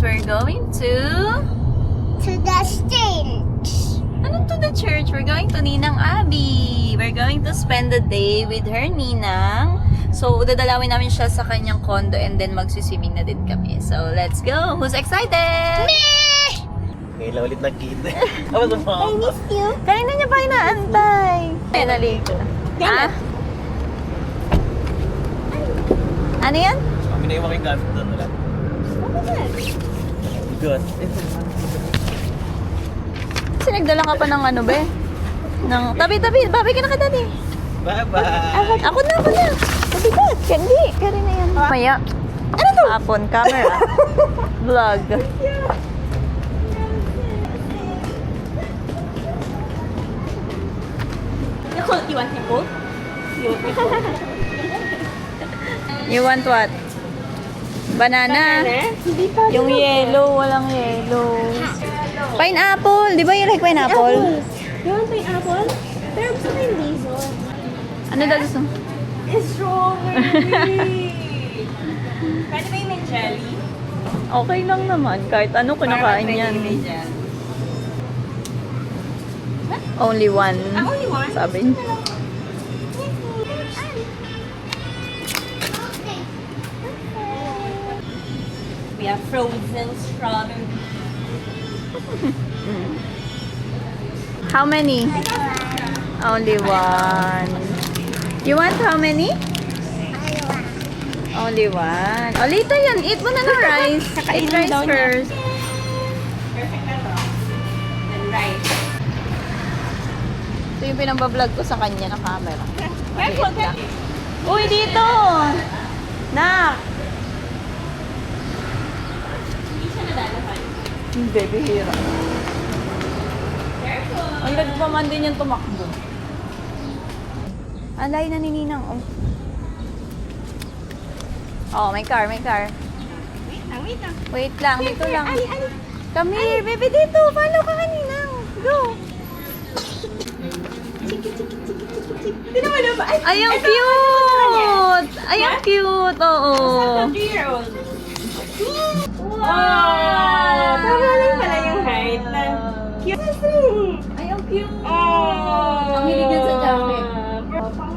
we're going to the stage. ano to the church? We're going to Ninang Abby. We're going to spend the day with her Ninang. So, dadalawin namin siya sa kanyang condo and then magsiswimming na din kami. So, let's go! Who's excited? Me! Ngayon lang ulit nagkita. Ako sa mga. I miss you. Kanina niya pa inaantay. Ay, naligo. Ah? Ano yan? Kami na yung mga gamit doon ulit. Good. Kasi nagdala ka pa ng ano, be? Ng, tabi, babay ka na ka, daddy. Bye-bye! Ako na. Mabigat. Hindi. Kaya na yan. Maya. Ano to? Hapon. Camera. Vlog. You want me cold? You want what? Banana? Hindi pa. Yung yellow. Walang yellow. Pineapple. Di ba you like pineapple? You want pineapple? Pero gusto ko yung diesel. Ano daw gusto? Strawberry! Pwede ba yung may jelly? Okay lang naman. Kahit ano kinakain yan. Only one. Only one? Sabi niya. We have frozen strawberry. How many? Only one. You want how many? Only one. O, later yan. Eat mo na ng rice. Eat rice first. Perfect na to. And rice. Ito yung pinambablog ko sa kanya na camera. Careful, lang. Uy, dito! Nak! Hindi siya nadalapan. Hindi, bihira. Careful! Ang nagpaman din yung tumakbo. Alay na ni Ninang. Oh, may car. Wait lang. Wait lang, dito lang. Ali. Come here, baby, dito. Follow ka kanina. Go. Hindi naman na ba? Ay, ang cute! Ay, ang cute! Oo. 3-year-old. Wow! Tama lang pala yung height. Cute. Ay, ang cute! Oh! Ang hilig yan sa jacket.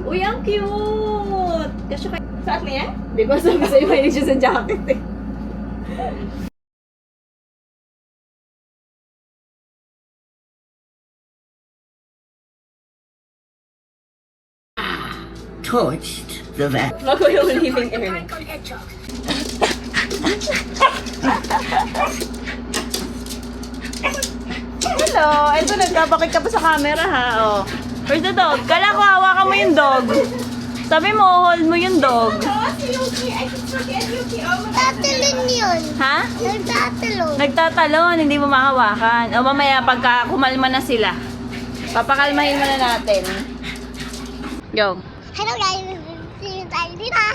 Uy, ang cute! Kasi kay... Suot mo yan? Di ba sabi sa'yo, mahilig siya sa jacket eh. Torched the vat. Bago yung living area. Hello! Ito, nagkabakit ka pa sa camera ha. Oh. Where's the dog? Kala ko, hawakan mo yung dog. Sabi mo, hold mo yung dog. Si Yuki. I keep forgetting Yuki. Oh my God. Tatalon yun. Ha? Nagtatalon. Nagtatalon, hindi mo mahawakan. O mamaya, pagka kumalma na sila, papakalmahin mo na natin. Go. Hello guys, tayo dito.